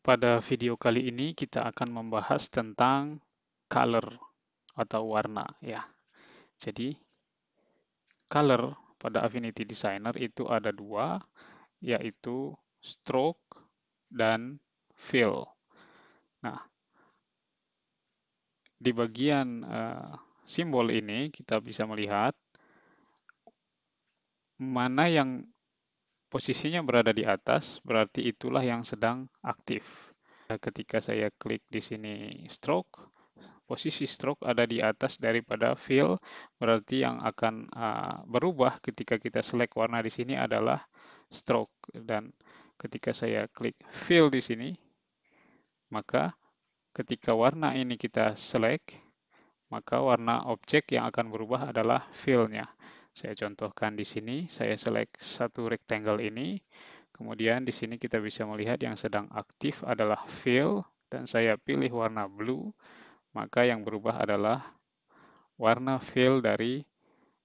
Pada video kali ini kita akan membahas tentang color atau warna ya. Jadi color pada Affinity Designer itu ada dua, yaitu stroke dan fill. Nah, di bagian simbol ini kita bisa melihat mana yang posisinya berada di atas, berarti itulah yang sedang aktif. Ketika saya klik di sini stroke, posisi stroke ada di atas daripada fill, berarti yang akan berubah ketika kita select warna di sini adalah stroke. Dan ketika saya klik fill di sini, maka ketika warna ini kita select, maka warna objek yang akan berubah adalah fill-nya. Saya contohkan di sini, saya select satu rectangle ini, kemudian di sini kita bisa melihat yang sedang aktif adalah fill, dan saya pilih warna blue, maka yang berubah adalah warna fill dari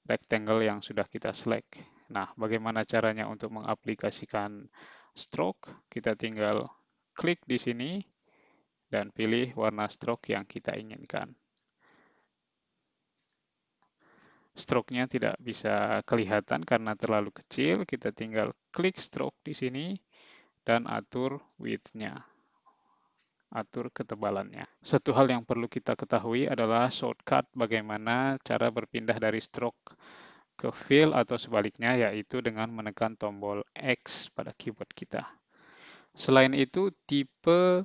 rectangle yang sudah kita select. Nah, bagaimana caranya untuk mengaplikasikan stroke? Kita tinggal klik di sini dan pilih warna stroke yang kita inginkan. Stroke-nya tidak bisa kelihatan karena terlalu kecil. Kita tinggal klik stroke di sini dan atur width-nya, atur ketebalannya. Satu hal yang perlu kita ketahui adalah shortcut bagaimana cara berpindah dari stroke ke fill atau sebaliknya, yaitu dengan menekan tombol X pada keyboard kita. Selain itu, tipe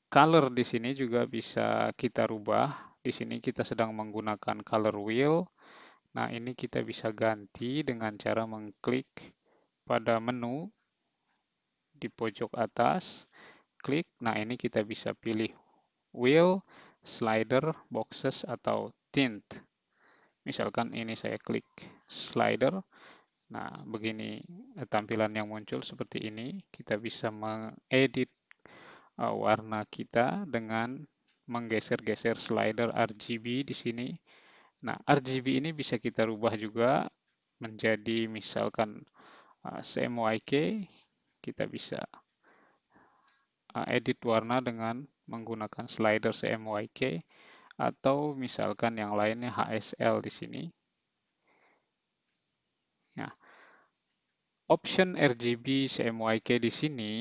color di sini juga bisa kita rubah. Di sini kita sedang menggunakan color wheel. Nah, ini kita bisa ganti dengan cara mengklik pada menu di pojok atas, klik. Nah, ini kita bisa pilih wheel, slider, boxes, atau tint. Misalkan ini saya klik slider. Nah, begini tampilan yang muncul seperti ini. Kita bisa mengedit warna kita dengan menggeser-geser slider RGB di sini. Nah, RGB ini bisa kita rubah juga menjadi misalkan CMYK. Kita bisa edit warna dengan menggunakan slider CMYK atau misalkan yang lainnya HSL di sini. Nah, option RGB CMYK di sini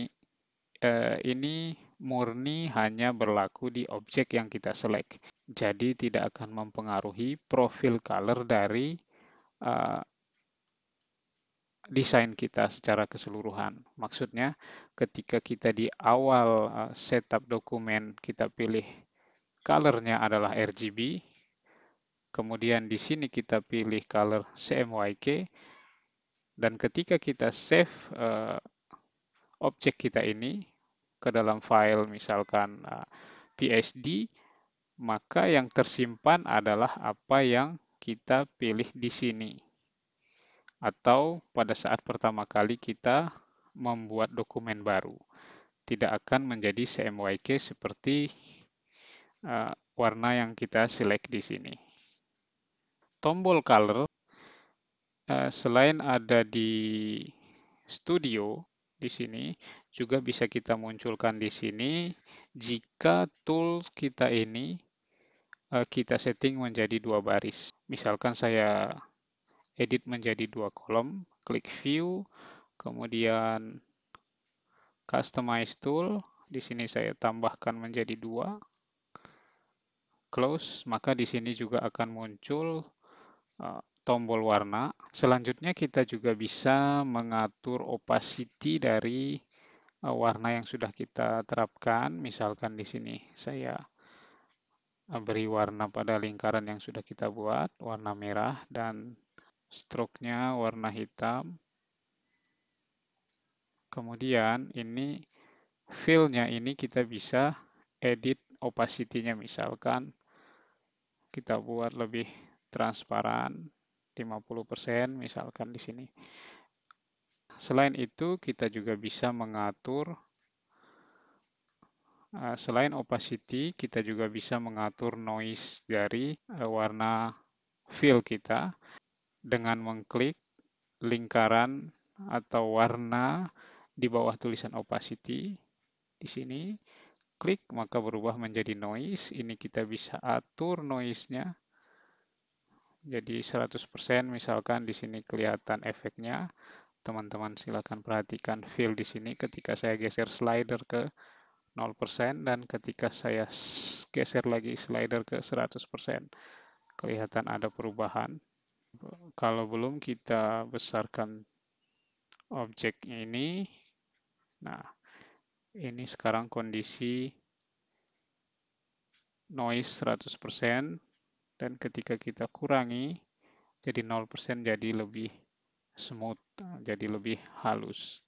ini murni hanya berlaku di objek yang kita select. Jadi tidak akan mempengaruhi profil color dari desain kita secara keseluruhan. Maksudnya ketika kita di awal setup dokumen kita pilih color-nya adalah RGB, kemudian di sini kita pilih color CMYK, dan ketika kita save objek kita ini ke dalam file misalkan PSD, maka yang tersimpan adalah apa yang kita pilih di sini. Atau pada saat pertama kali kita membuat dokumen baru. Tidak akan menjadi CMYK seperti warna yang kita select di sini. Tombol color selain ada di studio di sini juga bisa kita munculkan di sini jika tool kita ini kita setting menjadi dua baris. Misalkan saya edit menjadi dua kolom, klik view, kemudian customize tool, di sini saya tambahkan menjadi dua, close, maka di sini juga akan muncul tombol warna. Selanjutnya kita juga bisa mengatur opacity dari warna yang sudah kita terapkan. Misalkan di sini saya beri warna pada lingkaran yang sudah kita buat, warna merah, dan stroke-nya warna hitam. Kemudian ini fill-nya ini kita bisa edit opacity-nya, misalkan kita buat lebih transparan 50% misalkan di sini. Selain itu kita juga bisa mengatur selain opacity, kita juga bisa mengatur noise dari warna fill kita dengan mengklik lingkaran atau warna di bawah tulisan opacity. Di sini klik maka berubah menjadi noise. Ini kita bisa atur noise-nya jadi 100%, misalkan di sini kelihatan efeknya. Teman-teman silakan perhatikan feel di sini ketika saya geser slider ke 0% dan ketika saya geser lagi slider ke 100%. Kelihatan ada perubahan. Kalau belum kita besarkan objek ini. Nah, ini sekarang kondisi noise 100% dan ketika kita kurangi jadi 0% jadi lebih smooth, jadi lebih halus.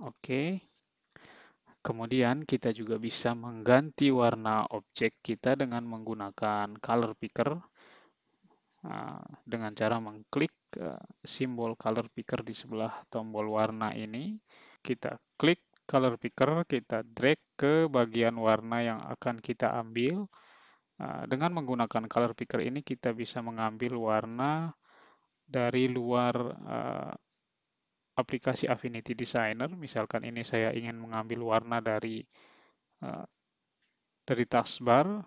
Oke. Kemudian kita juga bisa mengganti warna objek kita dengan menggunakan color picker dengan cara mengklik simbol color picker di sebelah tombol warna ini. Kita klik color picker, kita drag ke bagian warna yang akan kita ambil. Dengan menggunakan color picker ini kita bisa mengambil warna dari luar aplikasi Affinity Designer. Misalkan ini saya ingin mengambil warna dari taskbar,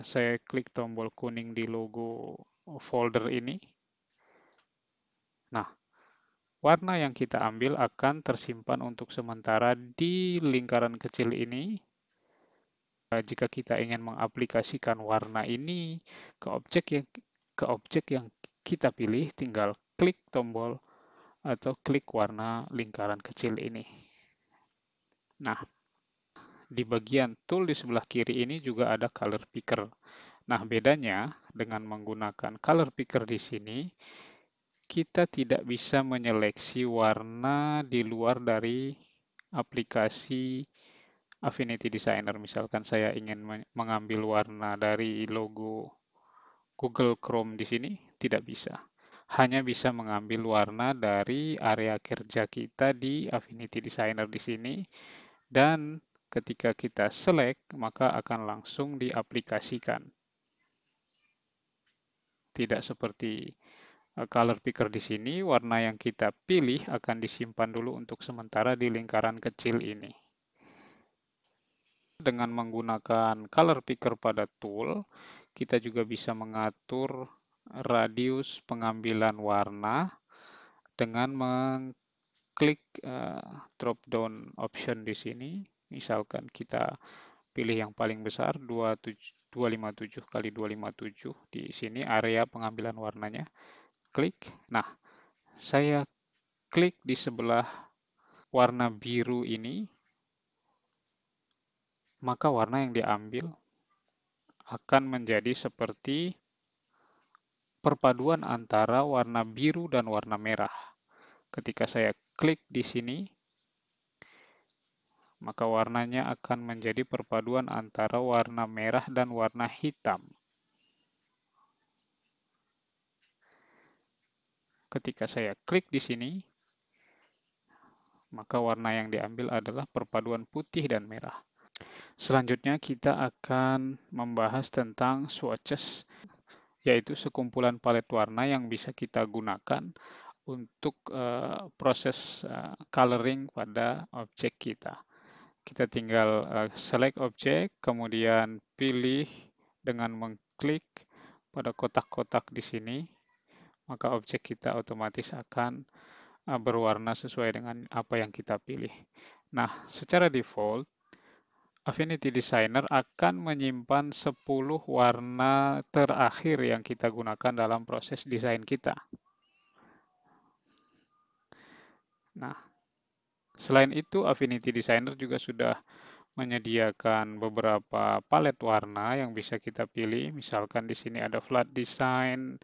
saya klik tombol kuning di logo folder ini. Nah, warna yang kita ambil akan tersimpan untuk sementara di lingkaran kecil ini. Jika kita ingin mengaplikasikan warna ini ke objek yang kita pilih, tinggal klik tombol atau klik warna lingkaran kecil ini. Nah, di bagian tool di sebelah kiri ini juga ada color picker. Nah, bedanya dengan menggunakan color picker di sini, kita tidak bisa menyeleksi warna di luar dari aplikasi Affinity Designer. Misalkan saya ingin mengambil warna dari logo Google Chrome di sini, tidak bisa. Hanya bisa mengambil warna dari area kerja kita di Affinity Designer di sini, dan ketika kita select, maka akan langsung diaplikasikan. Tidak seperti color picker di sini, warna yang kita pilih akan disimpan dulu untuk sementara di lingkaran kecil ini. Dengan menggunakan color picker pada tool, kita juga bisa mengatur radius pengambilan warna dengan mengklik drop down option di sini. Misalkan kita pilih yang paling besar 257 kali 257 di sini area pengambilan warnanya. Klik. Nah, saya klik di sebelah warna biru ini, maka warna yang diambil akan menjadi seperti perpaduan antara warna biru dan warna merah. Ketika saya klik di sini, maka warnanya akan menjadi perpaduan antara warna merah dan warna hitam. Ketika saya klik di sini, maka warna yang diambil adalah perpaduan putih dan merah. Selanjutnya kita akan membahas tentang swatches, yaitu sekumpulan palet warna yang bisa kita gunakan untuk proses coloring pada objek kita. Kita tinggal select objek, kemudian pilih dengan mengklik pada kotak-kotak di sini, maka objek kita otomatis akan berwarna sesuai dengan apa yang kita pilih. Nah, secara default, Affinity Designer akan menyimpan 10 warna terakhir yang kita gunakan dalam proses desain kita. Nah, selain itu, Affinity Designer juga sudah menyediakan beberapa palet warna yang bisa kita pilih. Misalkan di sini ada Flat Design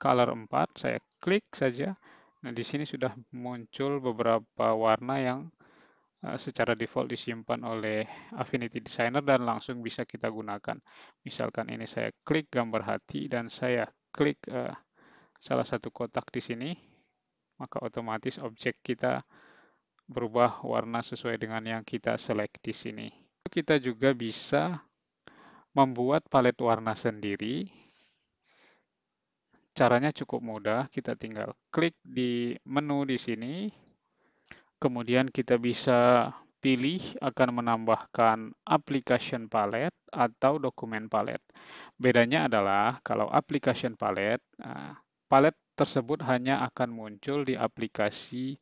Color 4, saya klik saja. Nah, di sini sudah muncul beberapa warna yang secara default disimpan oleh Affinity Designer dan langsung bisa kita gunakan. Misalkan ini saya klik gambar hati dan saya klik salah satu kotak di sini, maka otomatis objek kita berubah warna sesuai dengan yang kita select di sini. Kita juga bisa membuat palet warna sendiri. Caranya cukup mudah, kita tinggal klik di menu di sini, kemudian kita bisa pilih akan menambahkan application palette atau dokumen palette. Bedanya adalah kalau application palette, palette tersebut hanya akan muncul di aplikasi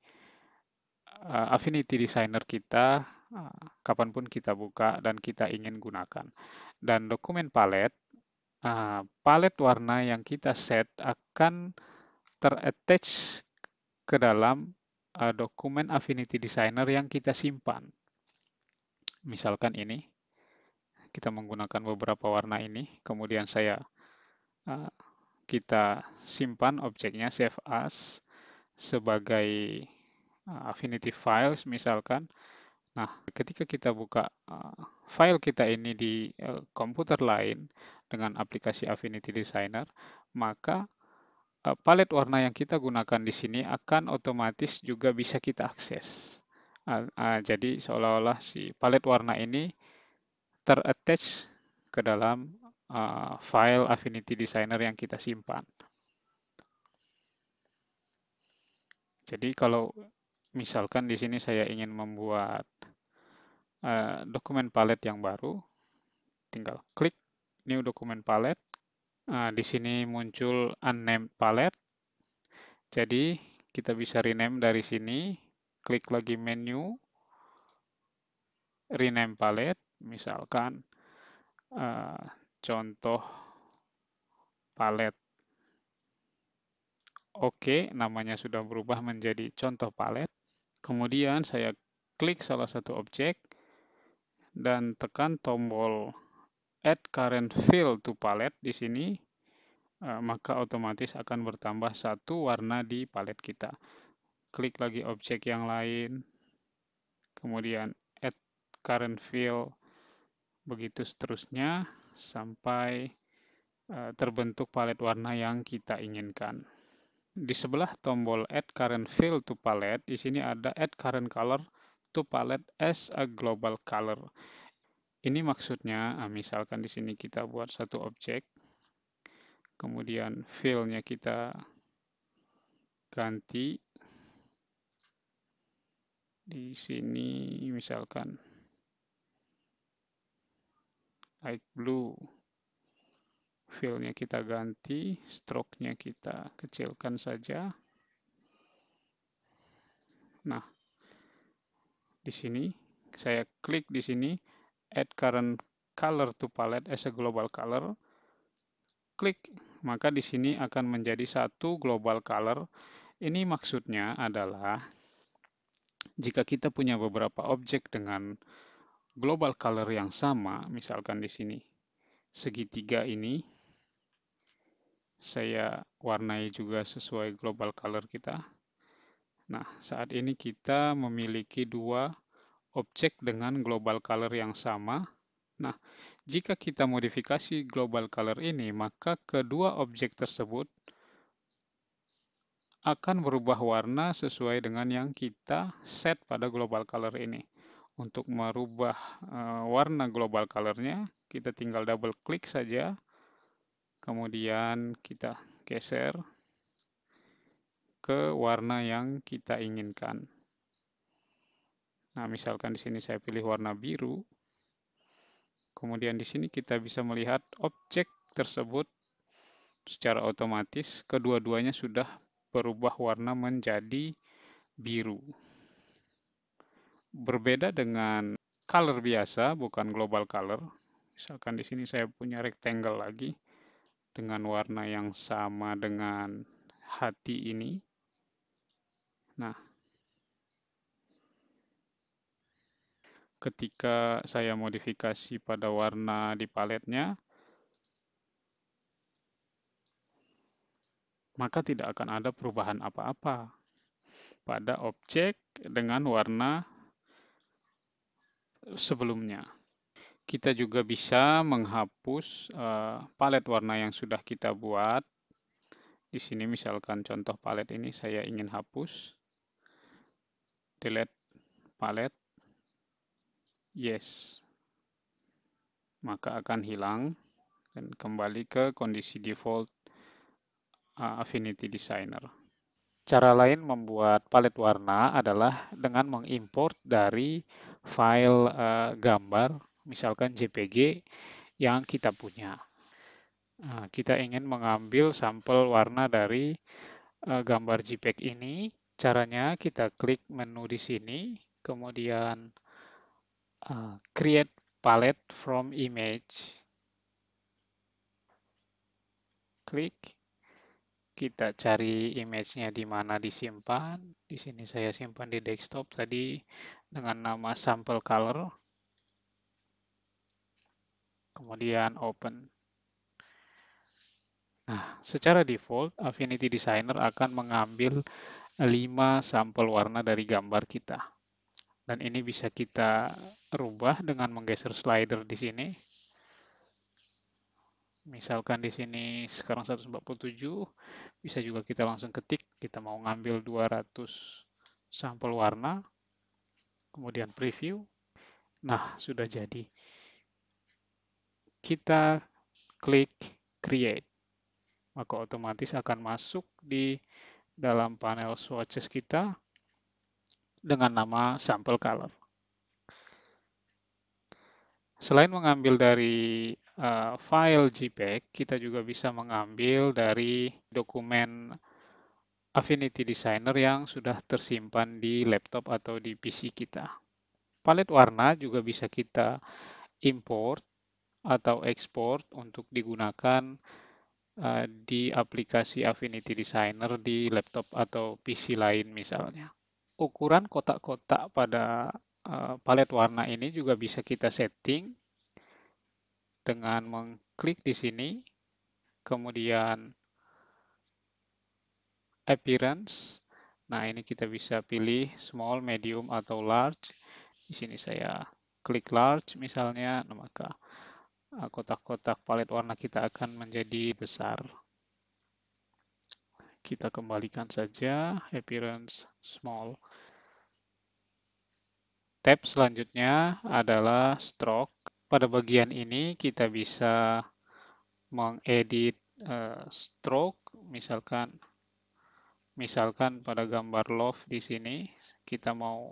Affinity Designer kita kapanpun kita buka dan kita ingin gunakan. Dan dokumen palette, palet warna yang kita set akan ter-attach ke dalam dokumen Affinity Designer yang kita simpan. Misalkan ini, kita menggunakan beberapa warna ini, kemudian kita simpan objeknya, save as, sebagai Affinity Files misalkan. Nah, ketika kita buka file kita ini di komputer lain dengan aplikasi Affinity Designer, maka palet warna yang kita gunakan di sini akan otomatis juga bisa kita akses. Jadi seolah-olah si palet warna ini ter-attach ke dalam file Affinity Designer yang kita simpan. Jadi kalau misalkan di sini saya ingin membuat dokumen palet yang baru, tinggal klik New Document Palette. Di sini muncul Unnamed Palette. Jadi kita bisa rename dari sini, klik lagi menu, rename palette, misalkan contoh palet. Oke, namanya sudah berubah menjadi contoh palet. Kemudian saya klik salah satu objek dan tekan tombol Add Current Fill to Palette di sini, maka otomatis akan bertambah satu warna di palet kita. Klik lagi objek yang lain, kemudian Add Current Fill, begitu seterusnya sampai terbentuk palet warna yang kita inginkan. Di sebelah tombol Add Current Fill to Palette, di sini ada Add Current Color to Palette as a Global Color. Ini maksudnya, misalkan di sini kita buat satu objek, kemudian fill-nya kita ganti. Di sini misalkan light blue. Fill-nya kita ganti, stroke-nya kita kecilkan saja. Nah, di sini saya klik di sini Add Current Color to Palette as a Global Color. Klik, maka di sini akan menjadi satu global color. Ini maksudnya adalah jika kita punya beberapa objek dengan global color yang sama, misalkan di sini segitiga ini saya warnai juga sesuai global color kita. Nah, saat ini kita memiliki dua objek dengan global color yang sama. Nah, jika kita modifikasi global color ini, maka kedua objek tersebut akan berubah warna sesuai dengan yang kita set pada global color ini. Untuk merubah warna global color-nya, kita tinggal double klik saja, kemudian kita geser ke warna yang kita inginkan. Nah, misalkan di sini saya pilih warna biru, kemudian di sini kita bisa melihat objek tersebut secara otomatis kedua-duanya sudah berubah warna menjadi biru. Berbeda dengan color biasa, bukan global color. Misalkan di sini saya punya rectangle lagi dengan warna yang sama dengan hati ini. Nah, ketika saya modifikasi pada warna di paletnya, maka tidak akan ada perubahan apa-apa pada objek dengan warna sebelumnya. Kita juga bisa menghapus palet warna yang sudah kita buat. Di sini misalkan contoh palet ini saya ingin hapus. Delete palet. Yes. Maka akan hilang dan kembali ke kondisi default Affinity Designer. Cara lain membuat palet warna adalah dengan mengimport dari file gambar, misalkan JPG yang kita punya. Nah, kita ingin mengambil sampel warna dari gambar JPEG ini. Caranya kita klik menu di sini, kemudian create palette from image. Klik, kita cari image-nya di mana disimpan. Di sini saya simpan di desktop tadi dengan nama sample color. Kemudian open. Nah, secara default, Affinity Designer akan mengambil 5 sampel warna dari gambar kita. Dan ini bisa kita rubah dengan menggeser slider di sini. Misalkan di sini sekarang 147, bisa juga kita langsung ketik, kita mau ngambil 200 sampel warna, kemudian preview. Nah, sudah jadi. Kita klik create, maka otomatis akan masuk di dalam panel swatches kita dengan nama sample color. Selain mengambil dari file JPEG, kita juga bisa mengambil dari dokumen Affinity Designer yang sudah tersimpan di laptop atau di PC kita. Palet warna juga bisa kita import atau ekspor untuk digunakan di aplikasi Affinity Designer di laptop atau PC lain misalnya. Ukuran kotak-kotak pada palet warna ini juga bisa kita setting dengan mengklik di sini, kemudian appearance. Nah, ini kita bisa pilih small, medium, atau large. Di sini saya klik large misalnya, maka kotak-kotak palet warna kita akan menjadi besar. Kita kembalikan saja appearance small. Tab selanjutnya adalah stroke. Pada bagian ini kita bisa mengedit stroke, misalkan pada gambar love di sini kita mau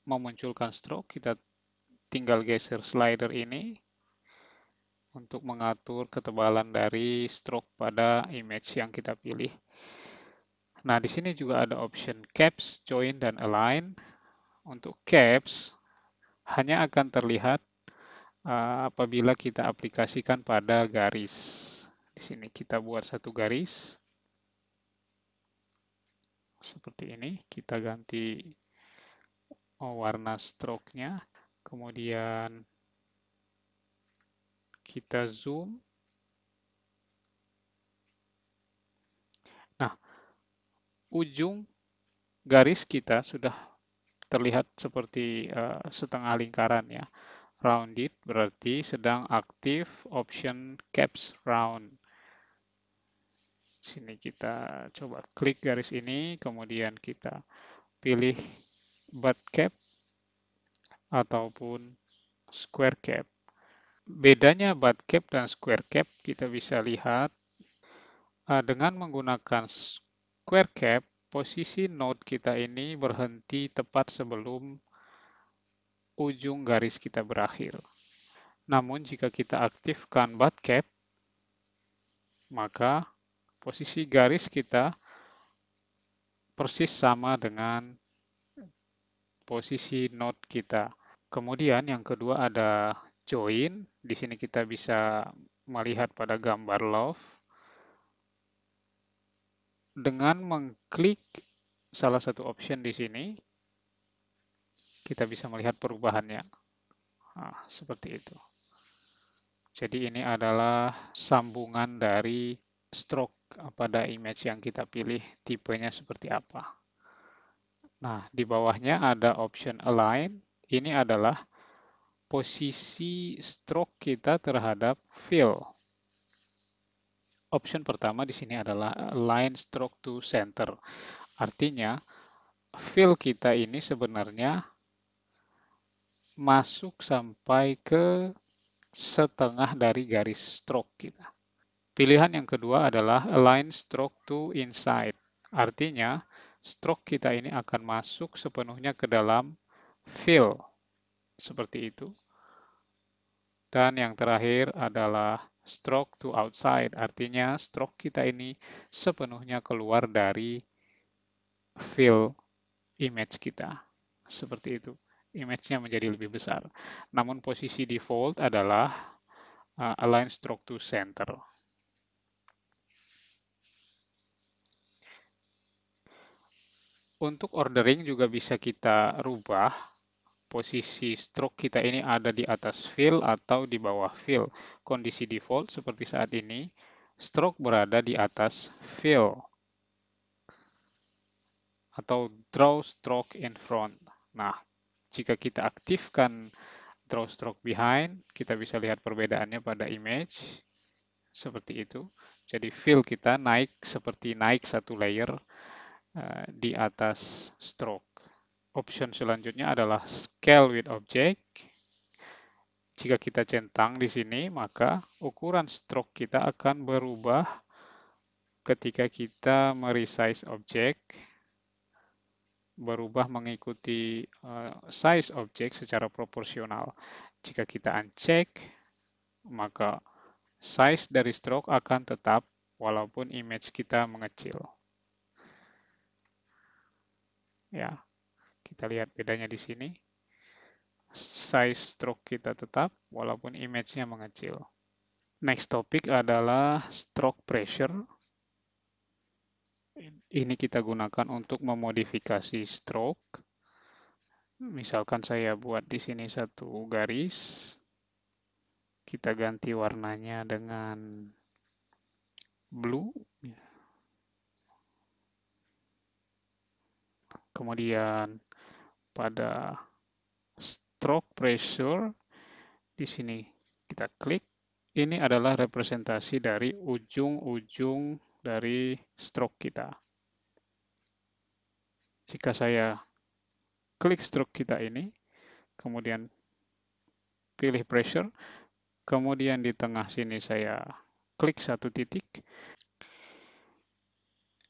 memunculkan stroke, kita tinggal geser slider ini untuk mengatur ketebalan dari stroke pada image yang kita pilih. Nah, di sini juga ada option caps, join, dan align. Untuk caps hanya akan terlihat apabila kita aplikasikan pada garis. Di sini kita buat satu garis. Seperti ini, kita ganti warna stroke-nya. Kemudian kita zoom. Nah, ujung garis kita sudah terlihat seperti setengah lingkaran ya. Rounded berarti sedang aktif option caps round. Sini kita coba klik garis ini, kemudian kita pilih butt cap ataupun square cap. Bedanya butt cap dan square cap kita bisa lihat dengan menggunakan square cap, posisi node kita ini berhenti tepat sebelum ujung garis kita berakhir. Namun jika kita aktifkan butt cap, maka posisi garis kita persis sama dengan posisi node kita. Kemudian yang kedua ada join. Di sini kita bisa melihat pada gambar love. Dengan mengklik salah satu option di sini, kita bisa melihat perubahannya. Nah, seperti itu. Jadi ini adalah sambungan dari stroke pada image yang kita pilih, tipenya seperti apa. Nah, di bawahnya ada option align. Ini adalah posisi stroke kita terhadap fill. Option pertama di sini adalah align stroke to center. Artinya, fill kita ini sebenarnya masuk sampai ke setengah dari garis stroke kita. Pilihan yang kedua adalah align stroke to inside. Artinya, stroke kita ini akan masuk sepenuhnya ke dalam fill, seperti itu. Dan yang terakhir adalah stroke to outside, artinya stroke kita ini sepenuhnya keluar dari fill image kita. Seperti itu. Image-nya menjadi lebih besar. Namun posisi default adalah align stroke to center. Untuk ordering juga bisa kita rubah. Posisi stroke kita ini ada di atas fill atau di bawah fill. Kondisi default seperti saat ini, stroke berada di atas fill atau draw stroke in front. Nah, jika kita aktifkan draw stroke behind, kita bisa lihat perbedaannya pada image. Seperti itu. Jadi fill kita naik seperti naik satu layer di atas stroke. Option selanjutnya adalah scale with object. Jika kita centang di sini, maka ukuran stroke kita akan berubah ketika kita meresize objek, berubah mengikuti size objek secara proporsional. Jika kita uncheck, maka size dari stroke akan tetap walaupun image kita mengecil. Ya, kita lihat bedanya di sini. Size stroke kita tetap walaupun image-nya mengecil. Next topik adalah stroke pressure. Ini kita gunakan untuk memodifikasi stroke. Misalkan saya buat di sini satu garis. Kita ganti warnanya dengan blue. Kemudian pada stroke pressure, di sini kita klik. Ini adalah representasi dari ujung-ujung dari stroke kita. Jika saya klik stroke kita ini, kemudian pilih pressure, kemudian di tengah sini saya klik satu titik.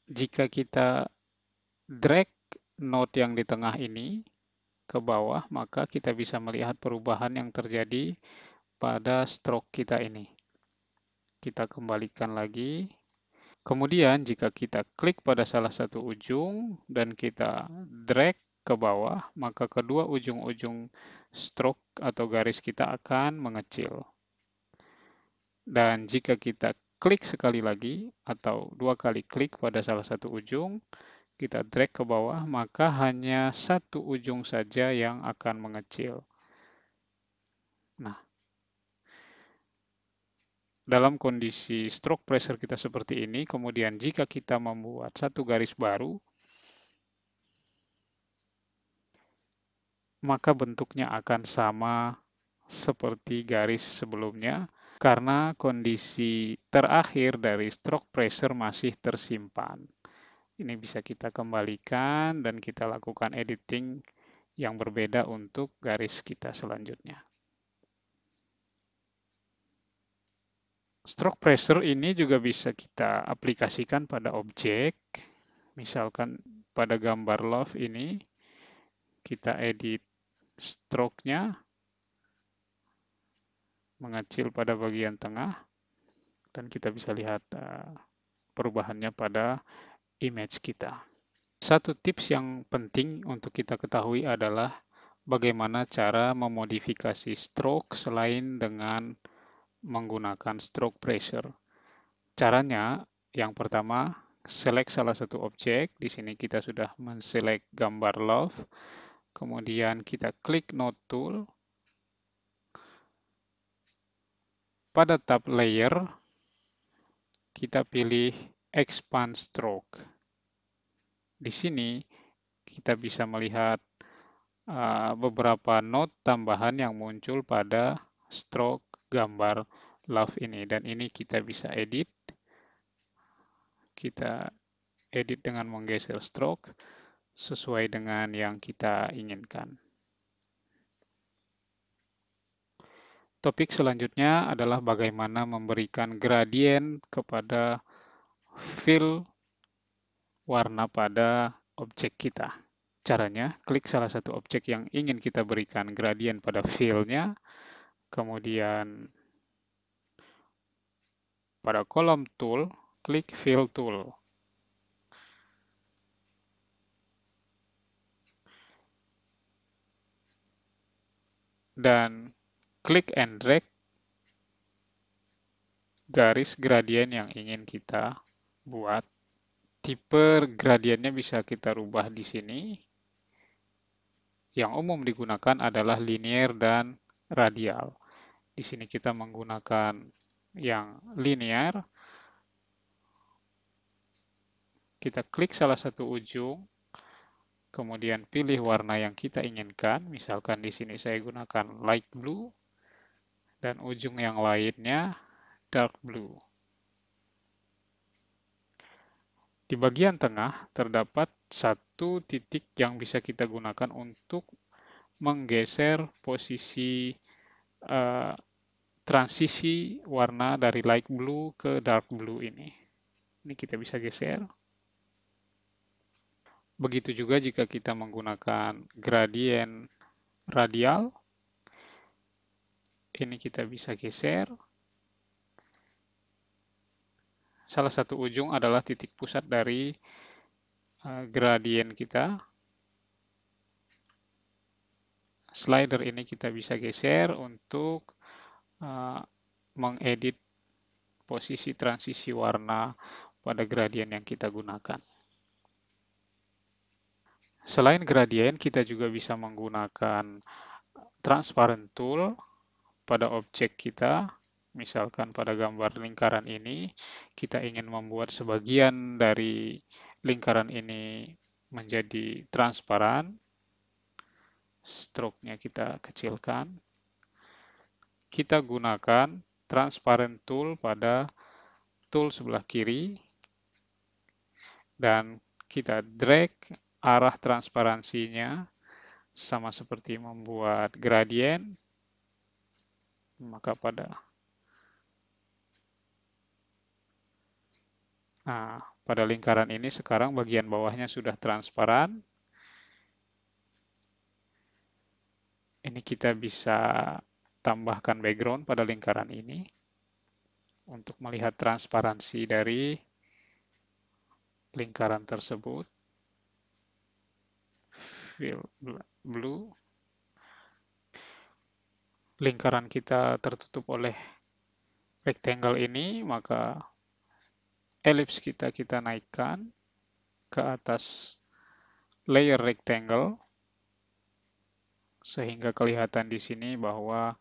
Jika kita drag node yang di tengah ini ke bawah, maka kita bisa melihat perubahan yang terjadi pada stroke kita ini. Kita kembalikan lagi. Kemudian jika kita klik pada salah satu ujung dan kita drag ke bawah, maka kedua ujung-ujung stroke atau garis kita akan mengecil. Dan jika kita klik sekali lagi atau dua kali klik pada salah satu ujung, kita drag ke bawah, maka hanya satu ujung saja yang akan mengecil. Nah, dalam kondisi stroke pressure kita seperti ini, kemudian jika kita membuat satu garis baru, maka bentuknya akan sama seperti garis sebelumnya, karena kondisi terakhir dari stroke pressure masih tersimpan. Ini bisa kita kembalikan dan kita lakukan editing yang berbeda untuk garis kita selanjutnya. Stroke pressure ini juga bisa kita aplikasikan pada objek. Misalkan pada gambar love ini, kita edit stroke-nya, mengecil pada bagian tengah, dan kita bisa lihat perubahannya pada image kita. Satu tips yang penting untuk kita ketahui adalah bagaimana cara memodifikasi stroke selain dengan menggunakan stroke pressure. Caranya, yang pertama, select salah satu objek. Di sini kita sudah men-select gambar love. Kemudian kita klik node tool. Pada tab layer, kita pilih expand stroke. Di sini kita bisa melihat beberapa node tambahan yang muncul pada stroke gambar love ini, dan ini kita bisa edit. Kita edit dengan menggeser stroke sesuai dengan yang kita inginkan. Topik selanjutnya adalah bagaimana memberikan gradien kepada fill warna pada objek kita. Caranya, klik salah satu objek yang ingin kita berikan gradien pada fill-nya, kemudian pada kolom tool, klik fill tool. Dan klik and drag garis gradien yang ingin kita buat. Tipe gradiennya bisa kita rubah di sini. Yang umum digunakan adalah linear dan radial. Di sini kita menggunakan yang linear. Kita klik salah satu ujung, kemudian pilih warna yang kita inginkan. Misalkan di sini saya gunakan light blue, dan ujung yang lainnya dark blue. Di bagian tengah terdapat satu titik yang bisa kita gunakan untuk menggeser posisi transisi warna dari light blue ke dark blue ini. Ini kita bisa geser. Begitu juga jika kita menggunakan gradien radial. Ini kita bisa geser. Salah satu ujung adalah titik pusat dari gradien kita. Slider ini kita bisa geser untuk mengedit posisi transisi warna pada gradien yang kita gunakan. Selain gradien, kita juga bisa menggunakan transparent tool pada objek kita. Misalkan pada gambar lingkaran ini, kita ingin membuat sebagian dari lingkaran ini menjadi transparan. Stroke-nya kita kecilkan. Kita gunakan transparent tool pada tool sebelah kiri. Dan kita drag arah transparansinya sama seperti membuat gradien. Maka pada lingkaran ini sekarang bagian bawahnya sudah transparan. Ini kita bisa tambahkan background pada lingkaran ini untuk melihat transparansi dari lingkaran tersebut. Fill blue. Lingkaran kita tertutup oleh rectangle ini, maka ellipse kita naikkan ke atas layer rectangle sehingga kelihatan di sini bahwa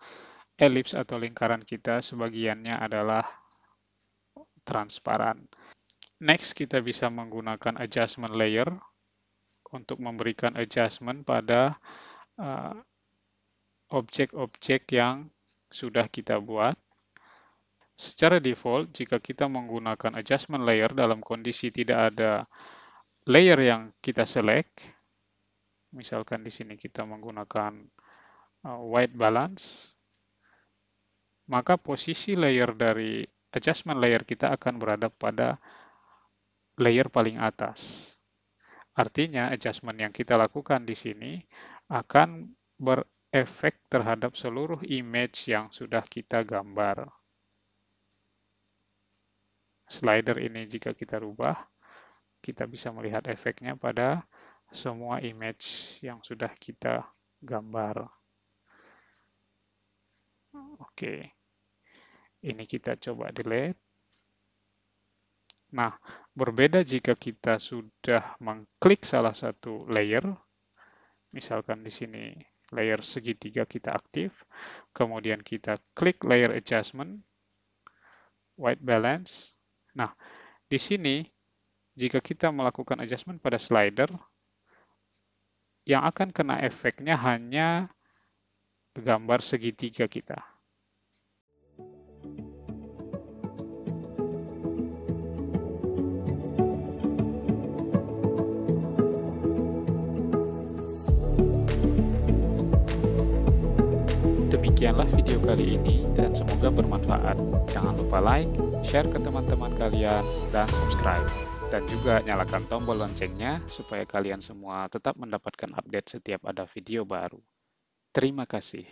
ellipse atau lingkaran kita sebagiannya adalah transparan. Next, kita bisa menggunakan adjustment layer untuk memberikan adjustment pada objek-objek yang sudah kita buat. Secara default, jika kita menggunakan adjustment layer dalam kondisi tidak ada layer yang kita select, misalkan di sini kita menggunakan white balance, maka posisi layer dari adjustment layer kita akan berada pada layer paling atas. Artinya, adjustment yang kita lakukan di sini akan berefek terhadap seluruh image yang sudah kita gambar. Slider ini jika kita rubah, kita bisa melihat efeknya pada semua image yang sudah kita gambar. Oke, ini kita coba delete. Nah, berbeda jika kita sudah mengklik salah satu layer, misalkan di sini layer segitiga kita aktif, kemudian kita klik layer adjustment, white balance. Nah, di sini jika kita melakukan adjustment pada slider, yang akan kena efeknya hanya gambar segitiga kita. Demikianlah video kali ini dan semoga bermanfaat. Jangan lupa like, share ke teman-teman kalian, dan subscribe. Dan juga nyalakan tombol loncengnya supaya kalian semua tetap mendapatkan update setiap ada video baru. Terima kasih.